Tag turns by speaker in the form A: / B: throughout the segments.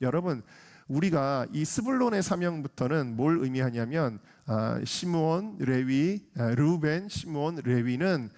A: 여러분, 우리가 이 스불론의 사명부터는 뭘 의미하냐면 시므온, 레위, 르우벤, 시므온, 레위는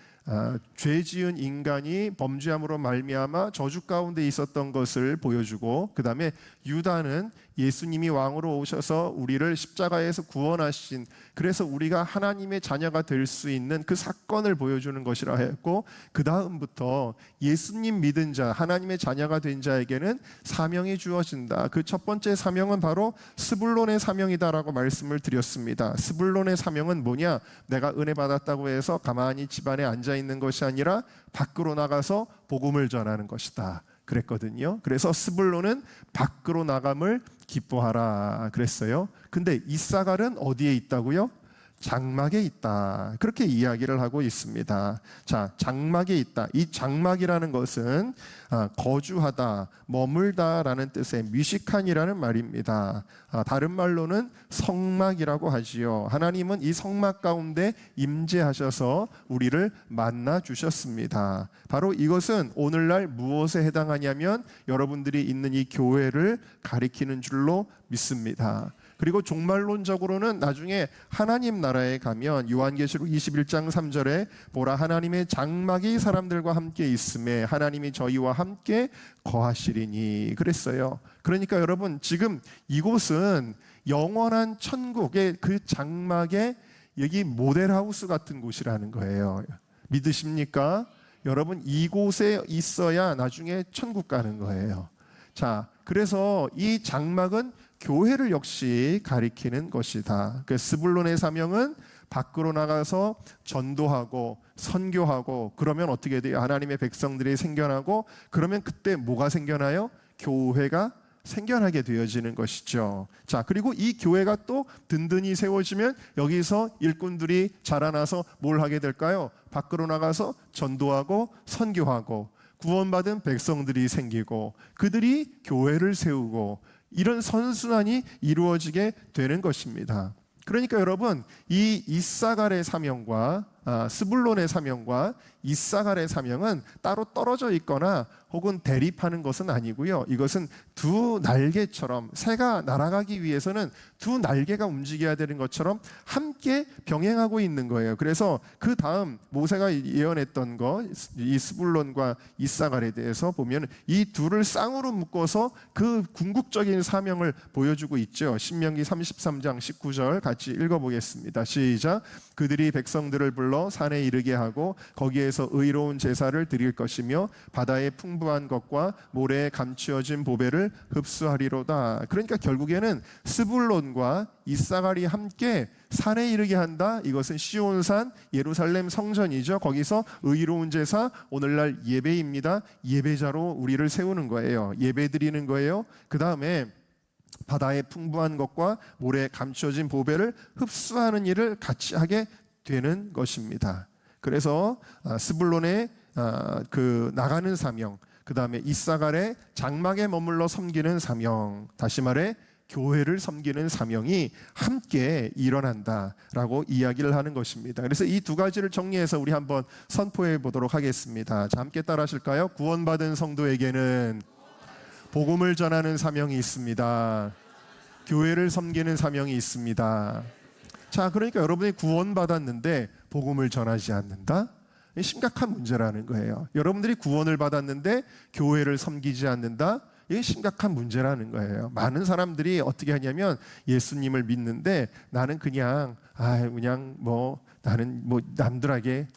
A: 죄 지은 인간이 범죄함으로 말미암아 저주 가운데 있었던 것을 보여주고, 그 다음에 유다는 예수님이 왕으로 오셔서 우리를 십자가에서 구원하신, 그래서 우리가 하나님의 자녀가 될 수 있는 그 사건을 보여주는 것이라 했고, 그 다음부터 예수님 믿은 자, 하나님의 자녀가 된 자에게는 사명이 주어진다. 그 첫 번째 사명은 바로 스불론의 사명이다라고 말씀을 드렸습니다. 스불론의 사명은 뭐냐? 내가 은혜 받았다고 해서 가만히 집안에 앉아 있는 것이 아니라 밖으로 나가서 복음을 전하는 것이다 그랬거든요. 그래서 스불론은 밖으로 나감을 기뻐하라 그랬어요. 근데 이사갈은 어디에 있다고요? 장막에 있다, 그렇게 이야기를 하고 있습니다. 자, 장막에 있다. 이 장막이라는 것은 거주하다, 머물다 라는 뜻의 미식한이라는 말입니다. 다른 말로는 성막이라고 하지요. 하나님은 이 성막 가운데 임재하셔서 우리를 만나 주셨습니다. 바로 이것은 오늘날 무엇에 해당하냐면 여러분들이 있는 이 교회를 가리키는 줄로 믿습니다. 그리고 종말론적으로는 나중에 하나님 나라에 가면 요한계시록 21장 3절에 보라, 하나님의 장막이 사람들과 함께 있음에 하나님이 저희와 함께 거하시리니 그랬어요. 그러니까 여러분, 지금 이곳은 영원한 천국의 그 장막의 여기 모델하우스 같은 곳이라는 거예요. 믿으십니까? 여러분, 이곳에 있어야 나중에 천국 가는 거예요. 자, 그래서 이 장막은 교회를 역시 가리키는 것이다. 그 스불론의 사명은 밖으로 나가서 전도하고 선교하고, 그러면 어떻게 돼요? 하나님의 백성들이 생겨나고, 그러면 그때 뭐가 생겨나요? 교회가 생겨나게 되어지는 것이죠. 자, 그리고 이 교회가 또 든든히 세워지면 여기서 일꾼들이 자라나서 뭘 하게 될까요? 밖으로 나가서 전도하고 선교하고, 구원받은 백성들이 생기고, 그들이 교회를 세우고, 이런 선순환이 이루어지게 되는 것입니다. 그러니까 여러분, 이 이사갈의 사명과 스불론의 사명과 이사갈의 사명은 따로 떨어져 있거나 혹은 대립하는 것은 아니고요. 이것은 두 날개처럼, 새가 날아가기 위해서는 두 날개가 움직여야 되는 것처럼 함께 병행하고 있는 거예요. 그래서 그 다음 모세가 예언했던 거, 이 스불론과 이사갈에 대해서 보면 이 둘을 쌍으로 묶어서 그 궁극적인 사명을 보여주고 있죠. 신명기 33장 19절 같이 읽어보겠습니다. 시작. 그들이 백성들을 불러 산에 이르게 하고 거기에서 의로운 제사를 드릴 것이며 바다의 풍부한 것과 모래에 감추어진 보배를 흡수하리로다. 그러니까 결국에는 스불론과 이사갈이 함께 산에 이르게 한다. 이것은 시온산 예루살렘 성전이죠. 거기서 의로운 제사, 오늘날 예배입니다. 예배자로 우리를 세우는 거예요. 예배 드리는 거예요. 그 다음에 바다의 풍부한 것과 모래에 감추어진 보배를 흡수하는 일을 같이 하게 되는 것입니다. 그래서 스불론의 그 나가는 사명, 그 다음에 이사갈의 장막에 머물러 섬기는 사명, 다시 말해 교회를 섬기는 사명이 함께 일어난다라고 이야기를 하는 것입니다. 그래서 이 두 가지를 정리해서 우리 한번 선포해 보도록 하겠습니다. 자, 함께 따라 하실까요? 구원받은 성도에게는 복음을 전하는 사명이 있습니다. 교회를 섬기는 사명이 있습니다. 자, 그러니까 여러분이 구원받았는데 복음을 전하지 않는다? 심각한 문제라는 거예요. 여러분들이 구원을 받았는데 교회를 섬기지 않는다? 이게 심각한 문제라는 거예요. 많은 사람들이 어떻게 하냐면 예수님을 믿는데 나는 그냥 나는 남들에게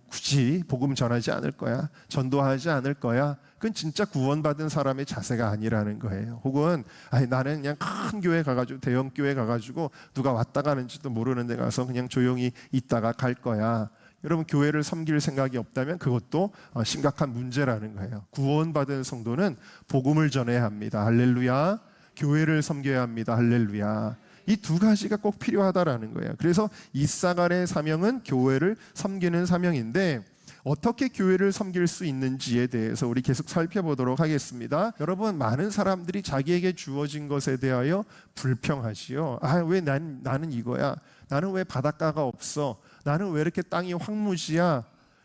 A: 굳이 복음 전하지 않을 거야, 전도하지 않을 거야. 그건 진짜 구원받은 사람의 자세가 아니라는 거예요. 혹은 나는 그냥 큰 교회 가가지고, 대형 교회 가가지고 누가 왔다 가는지도 모르는 데 가서 그냥 조용히 있다가 갈 거야. 여러분, 교회를 섬길 생각이 없다면 그것도 심각한 문제라는 거예요. 구원받은 성도는 복음을 전해야 합니다. 할렐루야. 교회를 섬겨야 합니다. 할렐루야. 이 두 가지가 꼭 필요하다라는 거예요. 그래서 이사갈의 사명은 교회를 섬기는 사명인데, 어떻게 교회를 섬길 수 있는지에 대해서 우리 계속 살펴보도록 하겠습니다. 여러분, 많은 사람들이 자기에게 주어진 것에 대하여 불평하지요. 왜 나는 이거야? 나는 왜 바닷가가 없어? 나는 왜 이렇게 땅이 황무지야?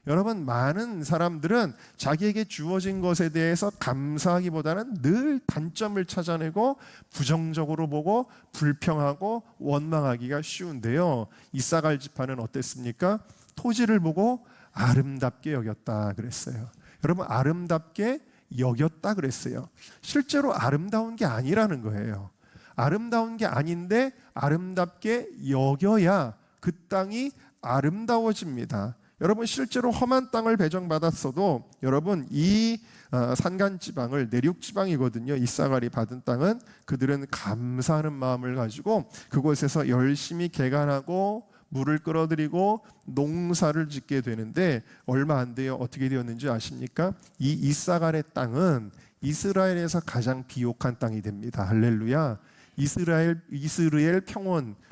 A: 여러분, 많은 사람들은 자기에게 주어진 것에 대해서 감사하기보다는 늘 단점을 찾아내고 부정적으로 보고 불평하고 원망하기가 쉬운데요, 이사갈 지파는 어땠습니까? 토지를 보고 아름답게 여겼다 그랬어요. 여러분, 아름답게 여겼다 그랬어요. 실제로 아름다운 게 아니라는 거예요. 아름다운 게 아닌데 아름답게 여겨야 그 땅이 아름다워집니다. 여러분, 실제로 험한 땅을 배정받았어도 여러분, 이 산간지방을, 내륙지방이거든요, 이사갈이 받은 땅은, 그들은 감사하는 마음을 가지고 그곳에서 열심히 개간하고 물을 끌어들이고 농사를 짓게 되는데, 얼마 안 돼요. 어떻게 되었는지 아십니까? 이 이사갈의 땅은 이스라엘에서 가장 비옥한 땅이 됩니다. 할렐루야. 이스라엘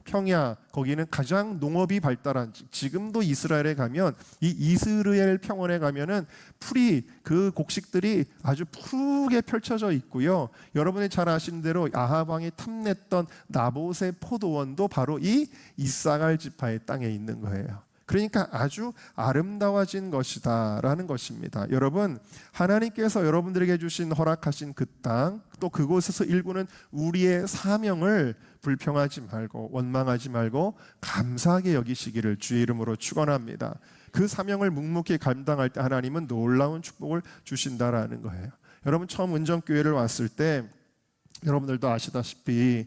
A: 평야, 거기는 가장 농업이 발달한, 지금도 이스라엘에 가면, 이 이스라엘 평원에 가면은 풀이, 그 곡식들이 아주 푸르게 펼쳐져 있고요. 여러분이 잘 아시는 대로 아합 왕이 탐냈던 나봇의 포도원도 바로 이 이사갈 지파의 땅에 있는 거예요. 그러니까 아주 아름다워진 것이다라는 것입니다. 여러분, 하나님께서 여러분들에게 주신, 허락하신 그 땅, 또 그곳에서 일구는 우리의 사명을 불평하지 말고 원망하지 말고 감사하게 여기시기를 주의 이름으로 축원합니다. 그 사명을 묵묵히 감당할 때 하나님은 놀라운 축복을 주신다라는 거예요. 여러분, 처음 은정교회를 왔을 때 여러분들도 아시다시피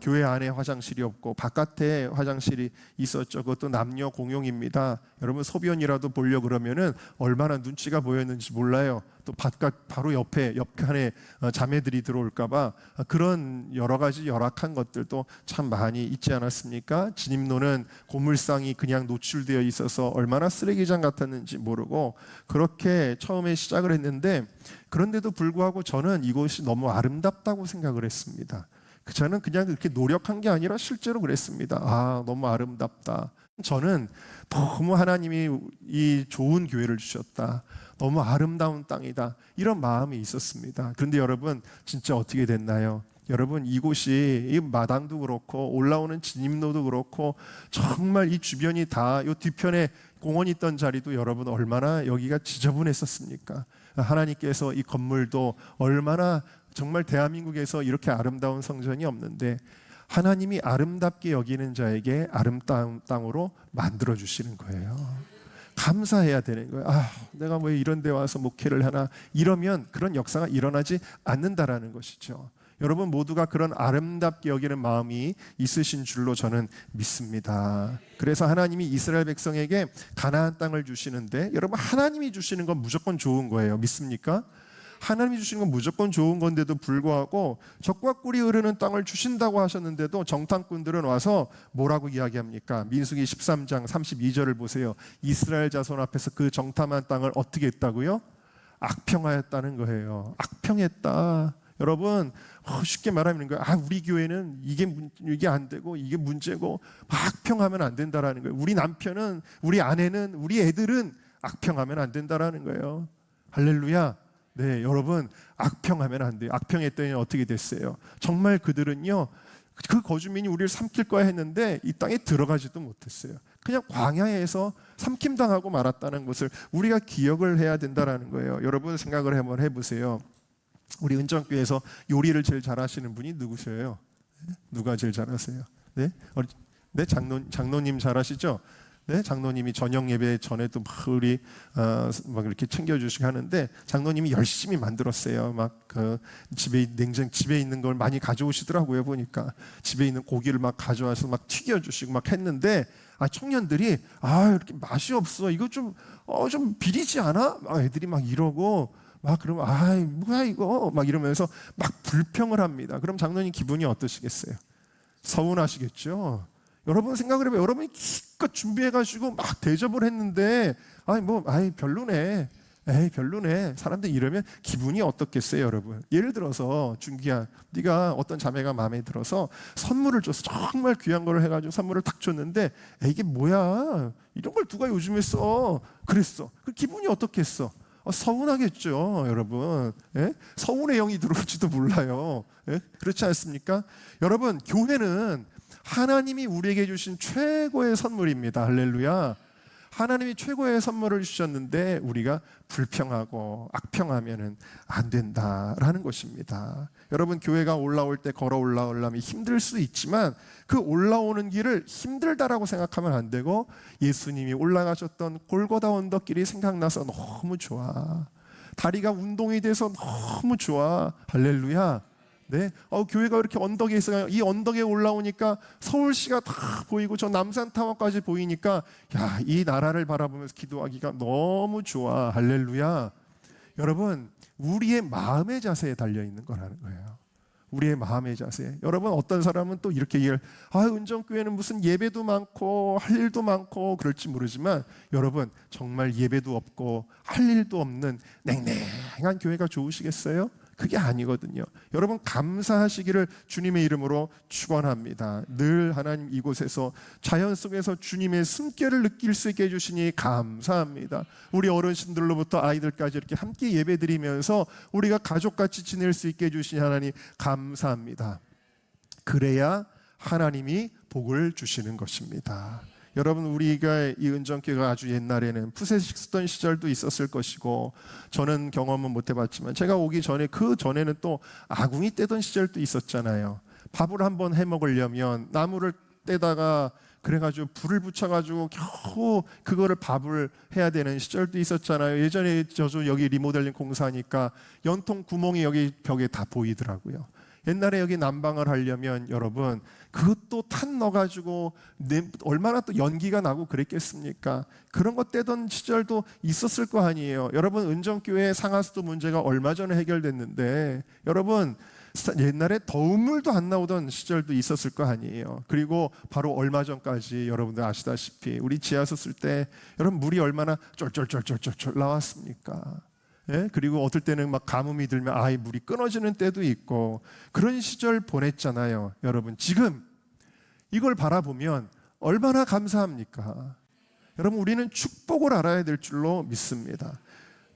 A: 교회 안에 화장실이 없고 바깥에 화장실이 있었죠. 그것도 남녀 공용입니다. 여러분, 소변이라도 보려 그러면은 얼마나 눈치가 보였는지 몰라요. 또 바깥 바로 옆칸에 자매들이 들어올까봐 그런 여러 가지 열악한 것들도 참 많이 있지 않았습니까? 진입로는 고물상이 그냥 노출되어 있어서 얼마나 쓰레기장 같았는지 모르고 그렇게 처음에 시작을 했는데, 그런데도 불구하고 저는 이곳이 너무 아름답다고 생각을 했습니다. 저는 그냥 그렇게 노력한 게 아니라 실제로 그랬습니다. 아, 너무 아름답다. 저는 너무 하나님이 이 좋은 교회를 주셨다, 너무 아름다운 땅이다, 이런 마음이 있었습니다. 그런데 여러분, 진짜 어떻게 됐나요? 여러분, 이곳이, 이 마당도 그렇고 올라오는 진입로도 그렇고 정말 이 주변이 다, 이 뒤편에 공원이 있던 자리도 여러분 얼마나 여기가 지저분했었습니까? 하나님께서 이 건물도 얼마나, 정말 대한민국에서 이렇게 아름다운 성전이 없는데 하나님이 아름답게 여기는 자에게 아름다운 땅으로 만들어 주시는 거예요. 감사해야 되는 거예요. 아, 내가 왜 이런 데 와서 목회를 하나, 이러면 그런 역사가 일어나지 않는다라는 것이죠. 여러분 모두가 그런 아름답게 여기는 마음이 있으신 줄로 저는 믿습니다. 그래서 하나님이 이스라엘 백성에게 가나안 땅을 주시는데, 여러분, 하나님이 주시는 건 무조건 좋은 거예요. 믿습니까? 하나님이 주시는 건 무조건 좋은 건데도 불구하고 적과 꿀이 흐르는 땅을 주신다고 하셨는데도 정탐꾼들은 와서 뭐라고 이야기합니까? 민수기 13장 32절을 보세요. 이스라엘 자손 앞에서 그 정탐한 땅을 어떻게 했다고요? 악평하였다는 거예요. 악평했다. 여러분, 쉽게 말하면 거예요. 우리 교회는 이게 안 되고 이게 문제고, 악평하면 안 된다라는 거예요. 우리 남편은, 우리 아내는, 우리 애들은 악평하면 안 된다라는 거예요. 할렐루야. 네, 여러분, 악평하면 안 돼요. 악평했더니 어떻게 됐어요? 정말 그들은요, 그 거주민이 우리를 삼킬 거야 했는데 이 땅에 들어가지도 못했어요. 그냥 광야에서 삼킴당하고 말았다는 것을 우리가 기억을 해야 된다라는 거예요. 여러분, 생각을 한번 해보세요. 우리 은정교회에서 요리를 제일 잘하시는 분이 누구세요? 누가 제일 잘하세요? 네, 네, 장로님 잘하시죠? 네, 장로님이 저녁 예배 전에도 막 우리 막 이렇게 챙겨주시고 하는데, 장로님이 열심히 만들었어요. 막 그 집에 있는 걸 많이 가져오시더라고요. 보니까 집에 있는 고기를 막 가져와서 막 튀겨주시고 막 했는데, 청년들이 이렇게 맛이 없어, 이거 좀 비리지 않아? 막 애들이 막 이러고 막 그러면 뭐야 이거 막 이러면서 막 불평을 합니다. 그럼 장로님 기분이 어떠시겠어요? 서운하시겠죠? 여러분 생각을 해봐요. 여러분이 기껏 준비해가지고 막 대접을 했는데 별로네. 별로네. 사람들이 이러면 기분이 어떻겠어요, 여러분? 예를 들어서 준기야, 네가 어떤 자매가 마음에 들어서 선물을 줬어. 정말 귀한 걸 해가지고 선물을 딱 줬는데, 이게 뭐야? 이런 걸 누가 요즘에 써? 그랬어. 그 기분이 어떻겠어? 서운하겠죠, 여러분. 서운의 영이 들어올지도 몰라요. 그렇지 않습니까? 여러분, 교회는 하나님이 우리에게 주신 최고의 선물입니다. 할렐루야. 하나님이 최고의 선물을 주셨는데 우리가 불평하고 악평하면은 안 된다라는 것입니다. 여러분, 교회가 올라올 때 걸어 올라오려면 힘들 수 있지만 그 올라오는 길을 힘들다라고 생각하면 안 되고, 예수님이 올라가셨던 골고다 언덕길이 생각나서 너무 좋아. 다리가 운동이 돼서 너무 좋아. 할렐루야. 네, 교회가 이렇게 언덕에 있어요. 이 언덕에 올라오니까 서울시가 다 보이고 저 남산타워까지 보이니까 야, 이 나라를 바라보면서 기도하기가 너무 좋아. 할렐루야. 여러분, 우리의 마음의 자세에 달려 있는 거라는 거예요. 우리의 마음의 자세. 여러분, 어떤 사람은 또 이렇게 얘기를, 은정교회는 무슨 예배도 많고 할 일도 많고 그럴지 모르지만, 여러분, 정말 예배도 없고 할 일도 없는 냉랭한 교회가 좋으시겠어요? 그게 아니거든요. 여러분, 감사하시기를 주님의 이름으로 축원합니다. 늘 하나님 이곳에서 자연 속에서 주님의 숨결을 느낄 수 있게 해주시니 감사합니다. 우리 어르신들로부터 아이들까지 이렇게 함께 예배드리면서 우리가 가족같이 지낼 수 있게 해주시니 하나님 감사합니다. 그래야 하나님이 복을 주시는 것입니다. 여러분, 우리가 이 은정교회가 아주 옛날에는 푸세식 쓰던 시절도 있었을 것이고, 저는 경험은 못 해봤지만 제가 오기 전에 그 전에는 또 아궁이 떼던 시절도 있었잖아요. 밥을 한번 해 먹으려면 나무를 떼다가 그래가지고 불을 붙여가지고 겨우 그거를 밥을 해야 되는 시절도 있었잖아요. 예전에 저도 여기 리모델링 공사하니까 연통 구멍이 여기 벽에 다 보이더라고요. 옛날에 여기 난방을 하려면 여러분, 그것도 탄 넣어가지고 얼마나 또 연기가 나고 그랬겠습니까? 그런 것 떼던 시절도 있었을 거 아니에요. 여러분, 은정교회 상하수도 문제가 얼마 전에 해결됐는데, 여러분, 옛날에 더운 물도 안 나오던 시절도 있었을 거 아니에요. 그리고 바로 얼마 전까지 여러분들 아시다시피 우리 지하수 쓸 때 여러분, 물이 얼마나 쫄쫄쫄쫄쫄 나왔습니까? 예? 그리고 어떨 때는 막 가뭄이 들면 물이 끊어지는 때도 있고 그런 시절 보냈잖아요. 여러분, 지금 이걸 바라보면 얼마나 감사합니까? 여러분, 우리는 축복을 알아야 될 줄로 믿습니다.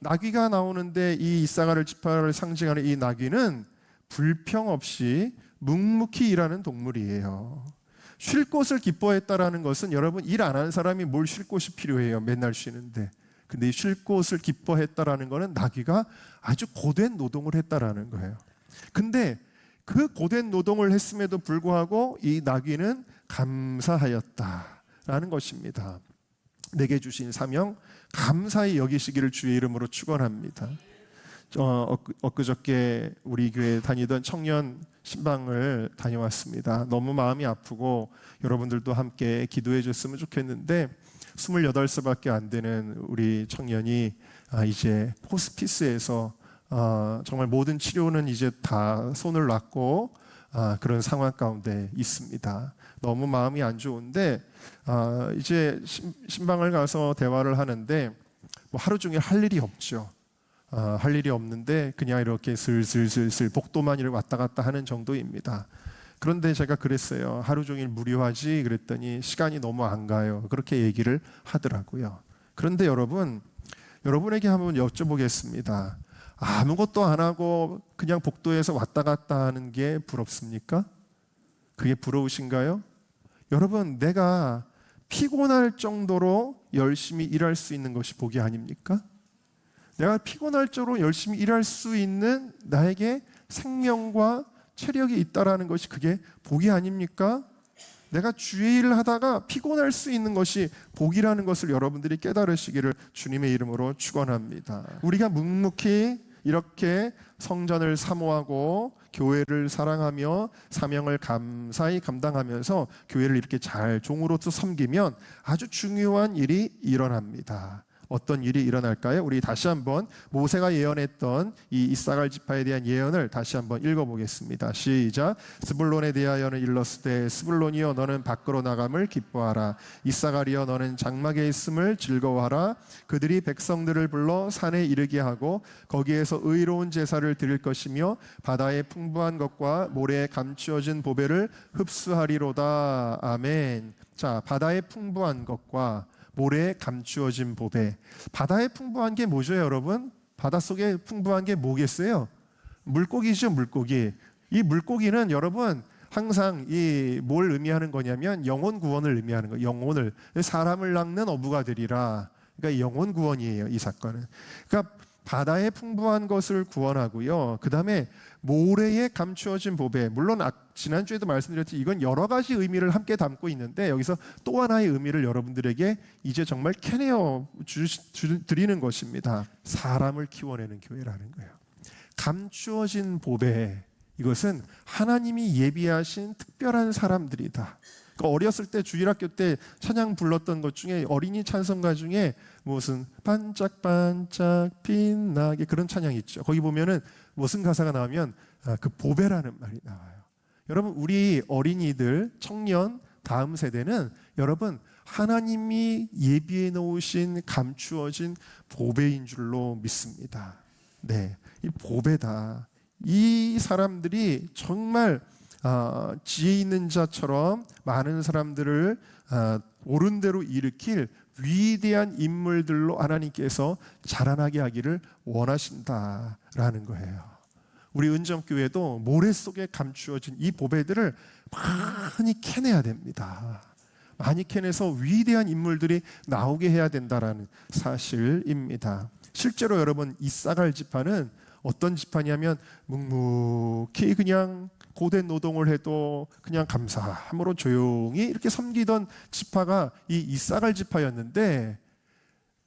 A: 나귀가 나오는데 이 이사가를 지파를 상징하는 이 나귀는 불평 없이 묵묵히 일하는 동물이에요. 쉴 곳을 기뻐했다라는 것은, 여러분, 일 안 하는 사람이 뭘 쉴 곳이 필요해요? 맨날 쉬는데. 근데 이 쉴 곳을 기뻐했다라는 것은 나귀가 아주 고된 노동을 했다라는 거예요. 근데 그 고된 노동을 했음에도 불구하고 이 나귀는 감사하였다라는 것입니다. 내게 주신 사명 감사히 여기시기를 주의 이름으로 축원합니다. 엊그저께 우리 교회 다니던 청년 신방을 다녀왔습니다. 너무 마음이 아프고 여러분들도 함께 기도해 줬으면 좋겠는데, 28살밖에 안 되는 우리 청년이 이제 호스피스에서 정말 모든 치료는 이제 다 손을 놨고 그런 상황 가운데 있습니다. 너무 마음이 안 좋은데 이제 신방을 가서 대화를 하는데 뭐 하루 종일 할 일이 없죠. 할 일이 없는데 그냥 이렇게 슬슬슬슬 복도만 이렇게 왔다 갔다 하는 정도입니다. 그런데 제가 그랬어요. 하루 종일 무료하지? 그랬더니 시간이 너무 안 가요. 그렇게 얘기를 하더라고요. 그런데 여러분, 여러분에게 한번 여쭤보겠습니다. 아무것도 안 하고 그냥 복도에서 왔다 갔다 하는 게 부럽습니까? 그게 부러우신가요? 여러분, 내가 피곤할 정도로 열심히 일할 수 있는 것이 복이 아닙니까? 내가 피곤할 정도로 열심히 일할 수 있는 나에게 생명과 체력이 있다라는 것이 그게 복이 아닙니까? 내가 주의 일을 하다가 피곤할 수 있는 것이 복이라는 것을 여러분들이 깨달으시기를 주님의 이름으로 축원합니다. 우리가 묵묵히 이렇게 성전을 사모하고 교회를 사랑하며 사명을 감사히 감당하면서 교회를 이렇게 잘 종으로서 섬기면 아주 중요한 일이 일어납니다. 어떤 일이 일어날까요? 우리 다시 한번 모세가 예언했던 이 이사갈 지파에 대한 예언을 다시 한번 읽어보겠습니다. 시작. 스불론에 대하여는 일렀으되 스불론이여 너는 밖으로 나감을 기뻐하라. 이사갈이여 너는 장막에 있음을 즐거워하라. 그들이 백성들을 불러 산에 이르게 하고 거기에서 의로운 제사를 드릴 것이며 바다의 풍부한 것과 모래에 감추어진 보배를 흡수하리로다. 아멘. 자, 바다의 풍부한 것과 모래에 감추어진 보배. 바다에 풍부한 게 뭐죠, 여러분? 바닷속에 풍부한 게 뭐겠어요? 물고기죠, 물고기. 이 물고기는 여러분 항상 이 뭘 의미하는 거냐면 영혼 구원을 의미하는 거예요. 영혼을 사람을 낚는 어부가 되리라. 그러니까 영혼 구원이에요. 이 사건은. 그러니까 바다의 풍부한 것을 구원하고요. 그 다음에 모래에 감추어진 보배. 물론 지난주에도 말씀드렸지 이건 여러 가지 의미를 함께 담고 있는데 여기서 또 하나의 의미를 여러분들에게 이제 정말 캐내어 드리는 것입니다. 사람을 키워내는 교회라는 거예요. 감추어진 보배. 이것은 하나님이 예비하신 특별한 사람들이다. 그러니까 어렸을 때 주일학교 때 찬양 불렀던 것 중에 어린이 찬송가 중에 무슨 반짝반짝 빛나게 그런 찬양이 있죠. 거기 보면은 무슨 가사가 나오면 그 보배라는 말이 나와요. 여러분 우리 어린이들, 청년, 다음 세대는 여러분 하나님이 예비해 놓으신 감추어진 보배인 줄로 믿습니다. 네, 이 보배다. 이 사람들이 정말 지혜 있는 자처럼 많은 사람들을 옳은 대로 일으킬 위대한 인물들로 하나님께서 자라나게 하기를 원하신다라는 거예요. 우리 은정교회도 모래 속에 감추어진 이 보배들을 많이 캐내야 됩니다. 많이 캐내서 위대한 인물들이 나오게 해야 된다라는 사실입니다. 실제로 여러분 이사갈 지파는 어떤 지파냐면 묵묵히 그냥 고된 노동을 해도 그냥 감사함으로 조용히 이렇게 섬기던 지파가 이 이사갈 지파였는데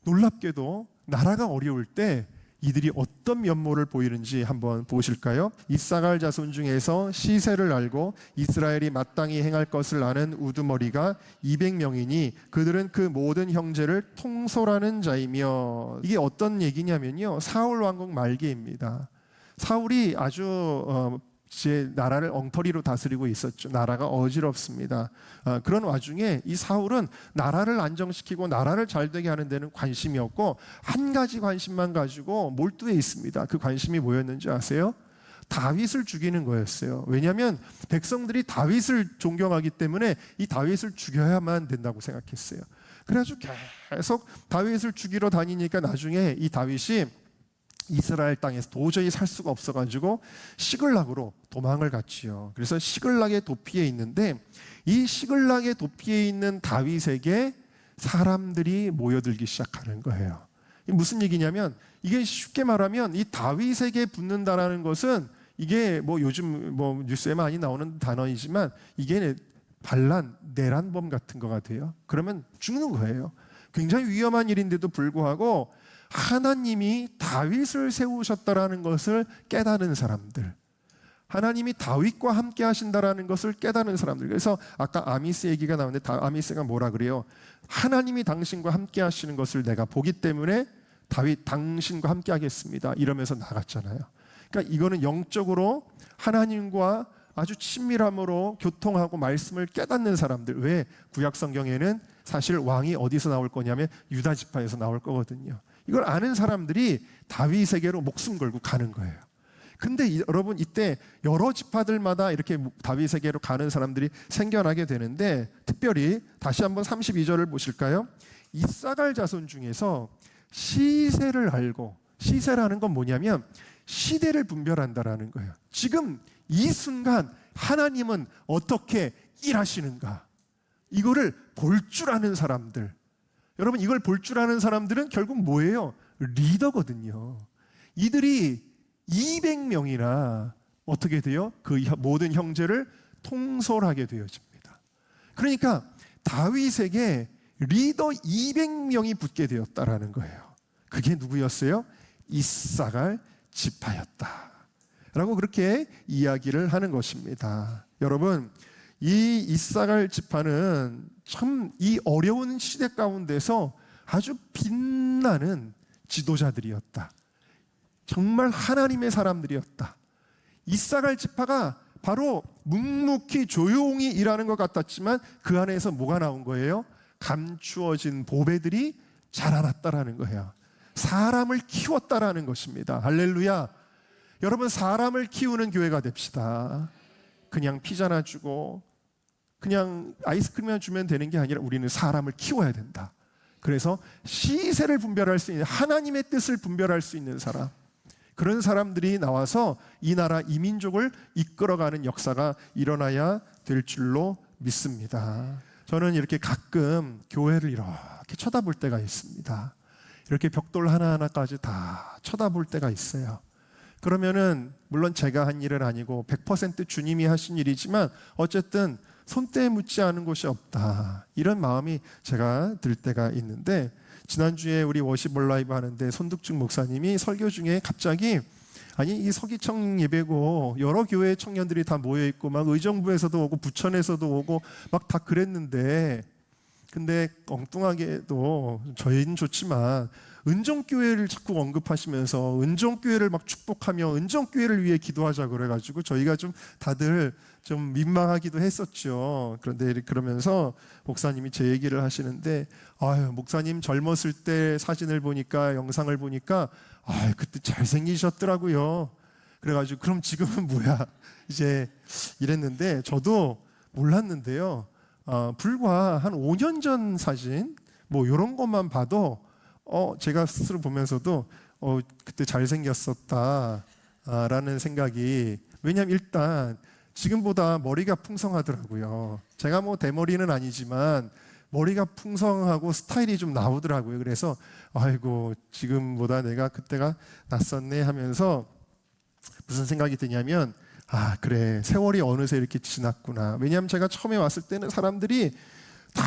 A: 놀랍게도 나라가 어려울 때 이들이 어떤 면모를 보이는지 한번 보실까요? 이사갈 자손 중에서 시세를 알고 이스라엘이 마땅히 행할 것을 아는 우두머리가 200명이니 그들은 그 모든 형제를 통솔하는 자이며 이게 어떤 얘기냐면요. 사울 왕국 말기입니다. 사울이 아주 제 나라를 엉터리로 다스리고 있었죠. 나라가 어지럽습니다. 그런 와중에 이 사울은 나라를 안정시키고 나라를 잘되게 하는 데는 관심이 없고 한 가지 관심만 가지고 몰두해 있습니다. 그 관심이 뭐였는지 아세요? 다윗을 죽이는 거였어요. 왜냐하면 백성들이 다윗을 존경하기 때문에 이 다윗을 죽여야만 된다고 생각했어요. 그래가지고 계속 다윗을 죽이러 다니니까 나중에 이 다윗이 이스라엘 땅에서 도저히 살 수가 없어가지고 시글락으로 도망을 갔지요. 그래서 시글락의 도피에 있는데 이 시글락의 도피에 있는 다윗에게 사람들이 모여들기 시작하는 거예요. 무슨 얘기냐면 이게 쉽게 말하면 이 다윗에게 붙는다라는 것은 이게 뭐 요즘 뭐 뉴스에 많이 나오는 단어이지만 이게 반란, 내란범 같은 거가 돼요. 그러면 죽는 거예요. 굉장히 위험한 일인데도 불구하고 하나님이 다윗을 세우셨다라는 것을 깨닫는 사람들, 하나님이 다윗과 함께 하신다라는 것을 깨닫는 사람들. 그래서 아까 아미스 얘기가 나오는데 아미스가 뭐라 그래요? 하나님이 당신과 함께 하시는 것을 내가 보기 때문에 다윗 당신과 함께 하겠습니다 이러면서 나갔잖아요. 그러니까 이거는 영적으로 하나님과 아주 친밀함으로 교통하고 말씀을 깨닫는 사람들. 왜? 구약 성경에는 사실 왕이 어디서 나올 거냐면 유다 지파에서 나올 거거든요. 이걸 아는 사람들이 다윗에게로 목숨 걸고 가는 거예요. 근데 여러분 이때 여러 지파들마다 이렇게 다윗에게로 가는 사람들이 생겨나게 되는데 특별히 다시 한번 32절을 보실까요? 이사갈 자손 중에서 시세를 알고, 시세라는 건 뭐냐면 시대를 분별한다라는 거예요. 지금 이 순간 하나님은 어떻게 일하시는가, 이거를 볼 줄 아는 사람들. 여러분 이걸 볼 줄 아는 사람들은 결국 뭐예요? 리더거든요. 이들이 200명이나 어떻게 돼요? 그 모든 형제를 통솔하게 되어집니다. 그러니까 다윗에게 리더 200명이 붙게 되었다라는 거예요. 그게 누구였어요? 이사갈 지파였다 라고 그렇게 이야기를 하는 것입니다. 여러분 이 이사갈 지파는 참 이 어려운 시대 가운데서 아주 빛나는 지도자들이었다. 정말 하나님의 사람들이었다. 이사갈 지파가 바로 묵묵히 조용히 일하는 것 같았지만 그 안에서 뭐가 나온 거예요? 감추어진 보배들이 자라났다라는 거예요. 사람을 키웠다라는 것입니다. 할렐루야. 여러분 사람을 키우는 교회가 됩시다. 그냥 피자나 주고 그냥 아이스크림만 주면 되는 게 아니라 우리는 사람을 키워야 된다. 그래서 시세를 분별할 수 있는, 하나님의 뜻을 분별할 수 있는 사람, 그런 사람들이 나와서 이 나라 이 민족을 이끌어가는 역사가 일어나야 될 줄로 믿습니다. 저는 이렇게 가끔 교회를 이렇게 쳐다볼 때가 있습니다. 이렇게 벽돌 하나하나까지 다 쳐다볼 때가 있어요. 그러면은 물론 제가 한 일은 아니고 100% 주님이 하신 일이지만 어쨌든 손때에 묻지 않은 곳이 없다, 이런 마음이 제가 들 때가 있는데, 지난주에 우리 워십 온라이브 하는데 손득중 목사님이 설교 중에 갑자기 아니 이 서기청 예배고 여러 교회 청년들이 다 모여있고 막 의정부에서도 오고 부천에서도 오고 막 다 그랬는데, 근데 엉뚱하게도 저희는 좋지만 은정교회를 자꾸 언급하시면서 은정교회를 막 축복하며 은정교회를 위해 기도하자 그래가지고 저희가 좀 다들 좀 민망하기도 했었죠. 그런데 그러면서 목사님이 제 얘기를 하시는데, 아유 목사님 젊었을 때 사진을 보니까, 영상을 보니까 아유 그때 잘생기셨더라고요. 그래가지고 그럼 지금은 뭐야 이제 이랬는데, 저도 몰랐는데요. 불과 한 5년 전 사진 뭐 이런 것만 봐도 제가 스스로 보면서도 그때 잘생겼었다라는 생각이, 왜냐하면 일단 지금보다 머리가 풍성하더라고요. 제가 뭐 대머리는 아니지만 머리가 풍성하고 스타일이 좀 나오더라고요. 그래서 아이고 지금보다 내가 그때가 낫었네 하면서 무슨 생각이 드냐면, 아 그래 세월이 어느새 이렇게 지났구나. 왜냐하면 제가 처음에 왔을 때는 사람들이 다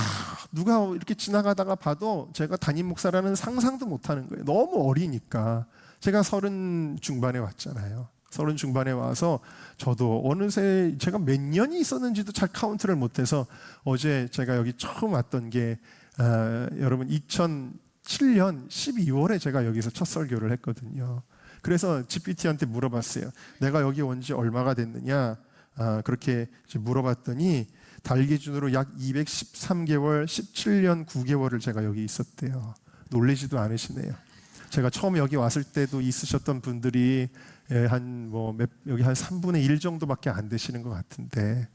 A: 누가 이렇게 지나가다가 봐도 제가 담임 목사라는 상상도 못하는 거예요. 너무 어리니까. 제가 30 중반에 왔잖아요. 30 중반에 와서 저도 어느새 제가 몇 년이 있었는지도 잘 카운트를 못해서, 어제 제가 여기 처음 왔던 게 여러분 2007년 12월에 제가 여기서 첫 설교를 했거든요. 그래서 GPT한테 물어봤어요. 내가 여기 온 지 얼마가 됐느냐, 그렇게 물어봤더니 달 기준으로 약 213개월, 17년 9개월을 제가 여기 있었대요. 놀라지도 않으시네요. 제가 처음 여기 왔을 때도 있으셨던 분들이 여기 한 3분의 1 정도밖에 안 되시는 것 같은데,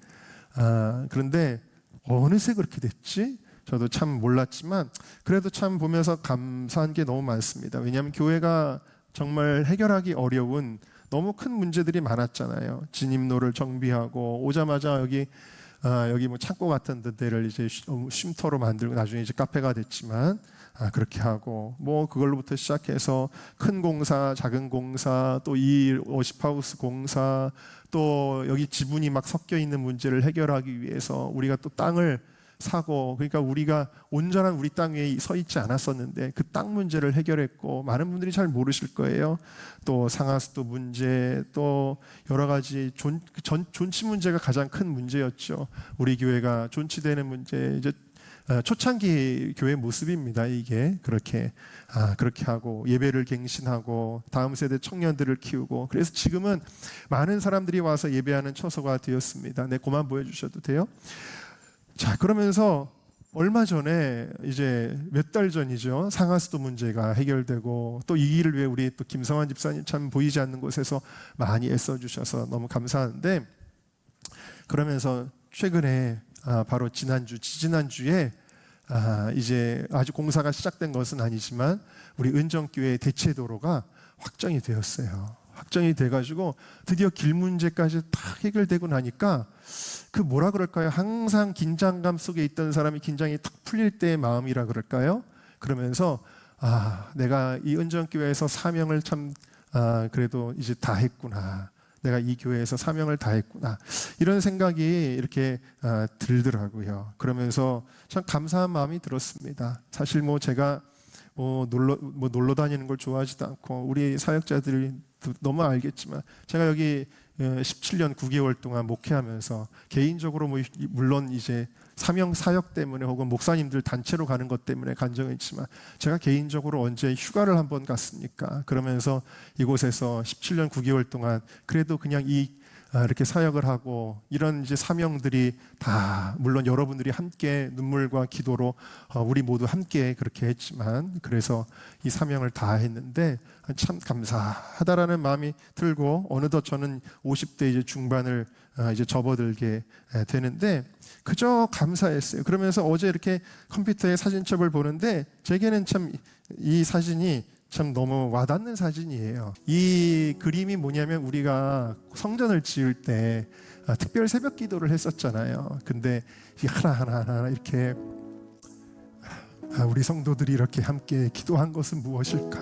A: 그런데 어느새 그렇게 됐지? 저도 참 몰랐지만 그래도 참 보면서 감사한 게 너무 많습니다. 왜냐하면 교회가 정말 해결하기 어려운 너무 큰 문제들이 많았잖아요. 진입로를 정비하고, 오자마자 여기 뭐 창고 같은 데를 이제 쉼터로 만들고 나중에 이제 카페가 됐지만 그렇게 하고, 뭐 그걸로부터 시작해서 큰 공사, 작은 공사, 또 이 워십하우스 공사, 또 여기 지분이 막 섞여 있는 문제를 해결하기 위해서 우리가 또 땅을 사고, 그러니까 우리가 온전한 우리 땅 위에 서 있지 않았었는데 그 땅 문제를 해결했고, 많은 분들이 잘 모르실 거예요. 또 상하수도 문제, 또 여러 가지 존치 문제가 가장 큰 문제였죠. 우리 교회가 존치되는 문제, 이제 초창기 교회 모습입니다. 이게 그렇게 하고 예배를 갱신하고 다음 세대 청년들을 키우고, 그래서 지금은 많은 사람들이 와서 예배하는 처소가 되었습니다. 네, 그만 보여주셔도 돼요. 자, 그러면서 얼마 전에 이제 몇 달 전이죠. 상하수도 문제가 해결되고, 또 이 일을 위해 우리 또 김성환 집사님 참 보이지 않는 곳에서 많이 애써주셔서 너무 감사한데, 그러면서 최근에 바로 지지난주에 이제 아직 공사가 시작된 것은 아니지만 우리 은정교회 대체도로가 확정이 되었어요. 확정이 돼가지고 드디어 길 문제까지 다 해결되고 나니까 그 뭐라 그럴까요? 항상 긴장감 속에 있던 사람이 긴장이 탁 풀릴 때의 마음이라 그럴까요? 그러면서 내가 이 은정교회에서 사명을 참 그래도 이제 다 했구나. 내가 이 교회에서 사명을 다했구나, 이런 생각이 이렇게 들더라고요. 그러면서 참 감사한 마음이 들었습니다. 사실 뭐 제가 놀러 다니는 걸 좋아하지도 않고, 우리 사역자들이 너무 알겠지만 제가 여기 17년 9개월 동안 목회하면서 개인적으로 물론 이제 사명 사역 때문에 혹은 목사님들 단체로 가는 것 때문에 간 적은 있지만, 제가 개인적으로 언제 휴가를 한번 갔습니까? 그러면서 이곳에서 17년 9개월 동안 그래도 그냥 이렇게 사역을 하고, 이런 이제 사명들이 다 물론 여러분들이 함께 눈물과 기도로 우리 모두 함께 그렇게 했지만, 그래서 이 사명을 다 했는데 참 감사하다라는 마음이 들고, 어느덧 저는 50대 이제 중반을 이제 접어들게 되는데 그저 감사했어요. 그러면서 어제 이렇게 컴퓨터에 사진첩을 보는데 제게는 참 이 사진이 참 너무 와닿는 사진이에요. 이 그림이 뭐냐면 우리가 성전을 지을 때 특별 새벽 기도를 했었잖아요. 근데 하나하나 이렇게 우리 성도들이 이렇게 함께 기도한 것은 무엇일까?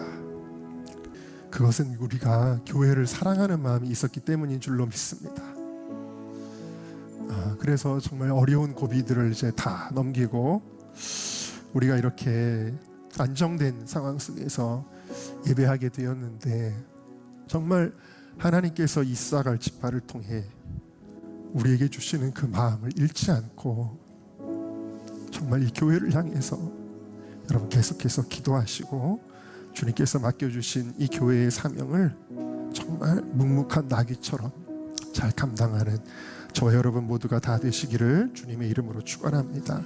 A: 그것은 우리가 교회를 사랑하는 마음이 있었기 때문인 줄로 믿습니다. 그래서 정말 어려운 고비들을 이제 다 넘기고 우리가 이렇게 안정된 상황 속에서 예배하게 되었는데, 정말 하나님께서 이사갈 지파를 통해 우리에게 주시는 그 마음을 잃지 않고 정말 이 교회를 향해서 여러분 계속해서 기도하시고 주님께서 맡겨주신 이 교회의 사명을 정말 묵묵한 나귀처럼 잘 감당하는 저와 여러분 모두가 다 되시기를 주님의 이름으로 축원합니다.